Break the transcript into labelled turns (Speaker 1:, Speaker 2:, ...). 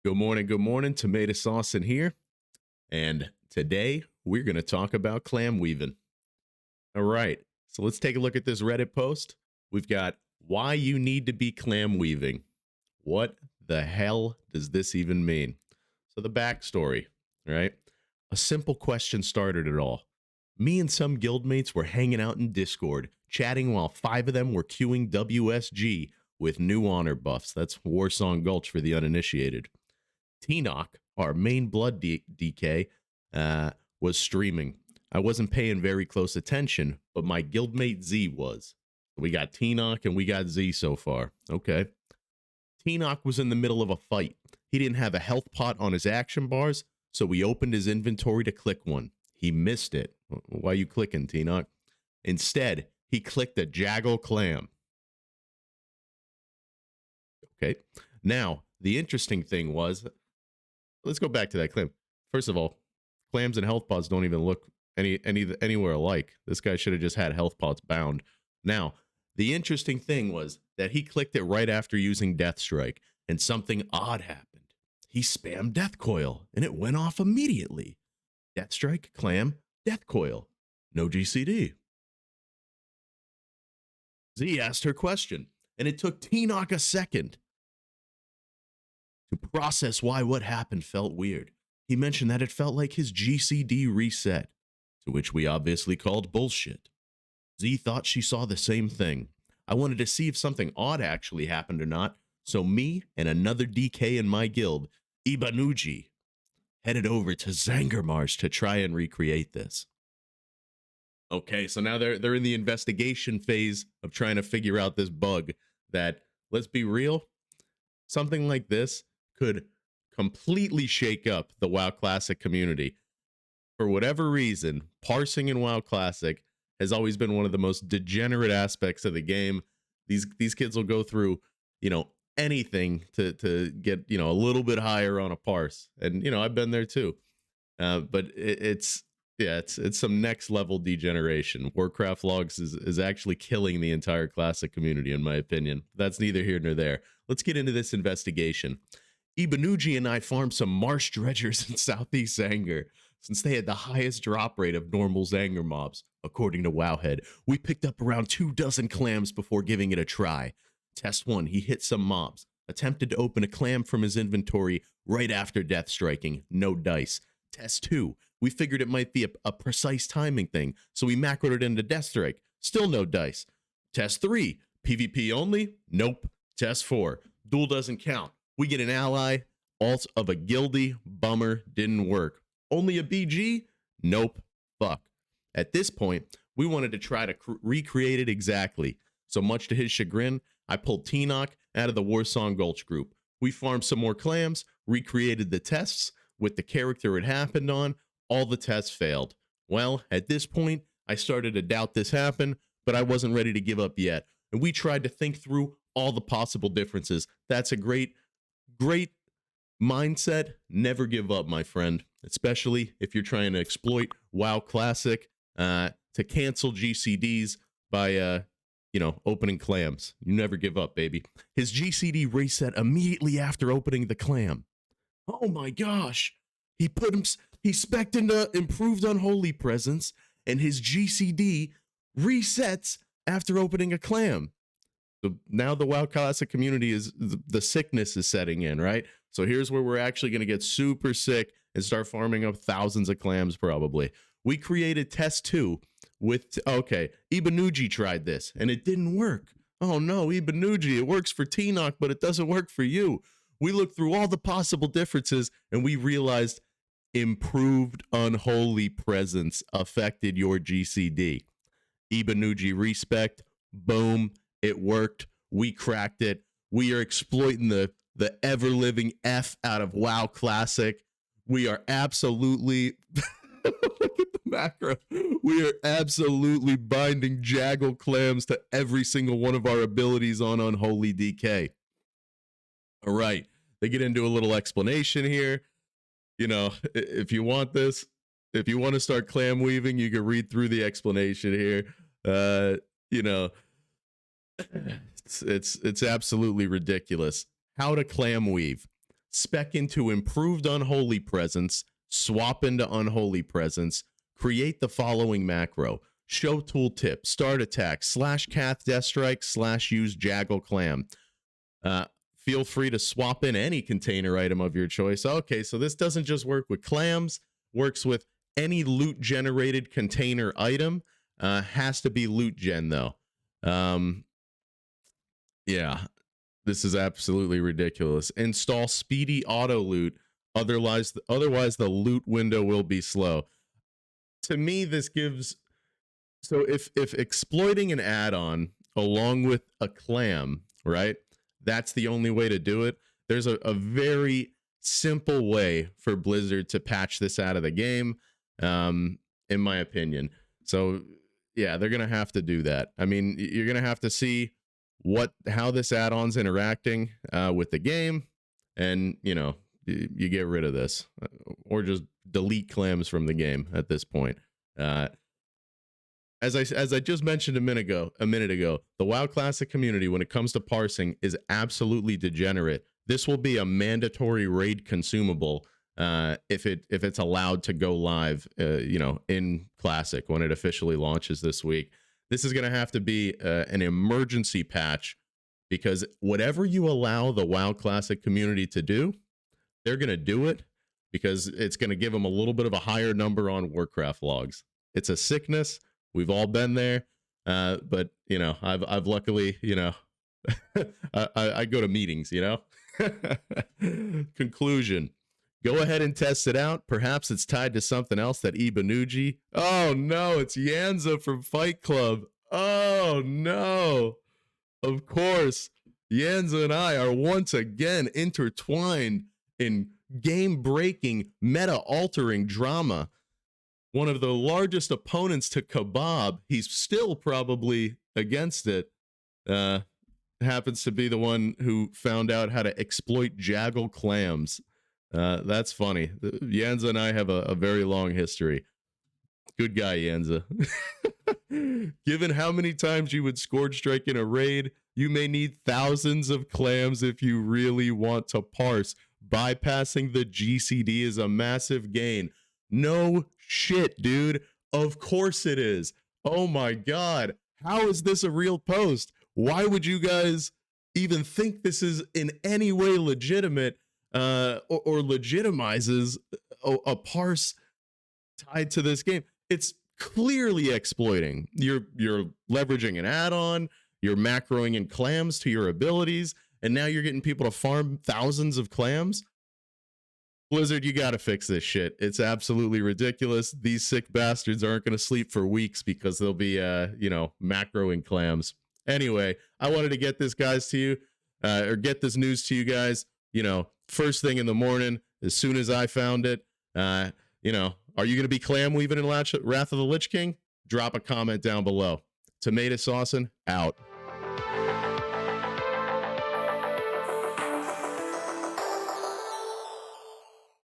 Speaker 1: Good morning, Tomatosaucin here. And today we're going to talk about clam weaving. All right, so let's take a look at this Reddit post. We've got why you need to be clam weaving. What the hell does this even mean? So the backstory, right? A simple question started it all. Me and some guildmates were hanging out in Discord, chatting while 5 of them were queuing WSG with new honor buffs. That's Warsong Gulch for the uninitiated. Tenoch, our main blood DK, was streaming. I wasn't paying very close attention, but my guildmate Z was. We got Tenoch and we got Z so far. Okay. Tenoch was in the middle of a fight. He didn't have a health pot on his action bars, so we opened his inventory to click one. He missed it. Why are you clicking, Tenoch? Instead, he clicked a Jaggle clam. Okay. Now, the interesting thing was, let's go back to that clam. First of all, clams and health pods don't even look anywhere alike. This guy should have just had health pods bound. Now, the interesting thing was that he clicked it right after using Death Strike, and something odd happened. He spammed Death Coil, and it went off immediately. Death Strike, clam, Death Coil. No GCD. Z asked her question, and it took Tenoch a second to process why what happened felt weird. He mentioned that it felt like his GCD reset, to which we obviously called bullshit. Z thought she saw the same thing. I wanted to see if something odd actually happened or not, so me and another DK in my guild, Ibanuji, headed over to Zangarmarsh to try and recreate this. Okay, so now they're in the investigation phase of trying to figure out this bug that, let's be real, something like this could completely shake up the WoW Classic community. For whatever reason, parsing in WoW Classic has always been one of the most degenerate aspects of the game. These kids will go through, anything to get, a little bit higher on a parse. And, I've been there too. But it's some next level degeneration. Warcraft Logs is actually killing the entire Classic community, in my opinion. That's neither here nor there. Let's get into this investigation. Ibanuji and I farmed some marsh dredgers in Southeast Zanger, since they had the highest drop rate of normal Zanger mobs, according to Wowhead. We picked up around 24 clams before giving it a try. Test 1, he hit some mobs, attempted to open a clam from his inventory right after death striking, no dice. Test 2, we figured it might be a precise timing thing, so we macroed it into death strike, still no dice. Test 3, PvP only? Nope. Test 4, duel doesn't count. We get an ally, alt of a guildie, bummer, didn't work. Only a BG? Nope. Fuck. At this point, we wanted to try to recreate it exactly. So much to his chagrin, I pulled Tenoch out of the Warsong Gulch group. We farmed some more clams, recreated the tests with the character it happened on. All the tests failed. Well, at this point, I started to doubt this happened, but I wasn't ready to give up yet. And we tried to think through all the possible differences. That's a great mindset. Never give up, my friend, especially if you're trying to exploit WoW Classic to cancel GCDs by opening clams. You never give up, baby. His GCD reset immediately after opening the clam. Oh my gosh. He spec'd into improved unholy presence, and his GCD resets after opening a clam. So now the WoW Classic community the sickness is setting in, right? So here's where we're actually going to get super sick and start farming up thousands of clams probably. We created test 2 with, Ibanuji tried this and it didn't work. Oh no, Ibanuji, it works for Tenoch, but it doesn't work for you. We looked through all the possible differences and we realized improved unholy presence affected your GCD. Ibanuji respect, boom. It worked. We cracked it. We are exploiting the ever-living F out of WoW Classic. We are absolutely look at the macro. We are absolutely binding Jaggle clams to every single one of our abilities on Unholy DK. All right. They get into a little explanation here. If you want this, if you want to start clam weaving, you can read through the explanation here. It's absolutely ridiculous. How to clam weave. spec into improved unholy presence, swap into unholy presence, create the following macro. Show tooltip, start attack, /cath death strike, /use jaggle clam. Feel free to swap in any container item of your choice. Okay, so this doesn't just work with clams, works with any loot generated container item. Has to be loot gen though. Yeah, this is absolutely ridiculous. Install speedy auto loot, otherwise the loot window will be slow. To me, this gives, so if exploiting an add-on along with a clam, right? That's the only way to do it. There's a very simple way for Blizzard to patch this out of the game, in my opinion. So yeah, they're gonna have to do that. I mean, you're gonna have to see how this add-on's interacting with the game, and you get rid of this, or just delete clams from the game at this point. As I just mentioned a minute ago, the WoW Classic community, when it comes to parsing, is absolutely degenerate. This will be a mandatory raid consumable if it's allowed to go live, in Classic when it officially launches this week. This is going to have to be an emergency patch, because whatever you allow the WoW Classic community to do, they're going to do it, because it's going to give them a little bit of a higher number on Warcraft logs. It's a sickness. We've all been there, but I've luckily, I go to meetings. Conclusion: go ahead and test it out. Perhaps it's tied to something else that Ibanuji. Oh no, it's Yanza from Fight Club. Oh no, of course, Yanza and I are once again intertwined in game-breaking, meta-altering drama. One of the largest opponents to Kebab, he's still probably against it, happens to be the one who found out how to exploit jaggle clams. That's funny. Yanza and I have a very long history. Good guy, Yanza. Given how many times you would Scourge Strike in a raid, you may need thousands of clams if you really want to parse. Bypassing the GCD is a massive gain. No shit, dude. Of course it is. Oh my God. How is this a real post? Why would you guys even think this is in any way legitimate, or legitimizes a parse tied to this game? It's clearly exploiting. You're leveraging an add-on, you're macroing in clams to your abilities, and now you're getting people to farm thousands of clams. Blizzard, you got to fix this shit. It's absolutely ridiculous. These sick bastards aren't going to sleep for weeks because they'll be, macroing clams. Anyway, I wanted to get this get this news to you guys, first thing in the morning, as soon as I found it. Are you going to be clam weaving in Wrath of the Lich King? Drop a comment down below. Tomatosaucin, out.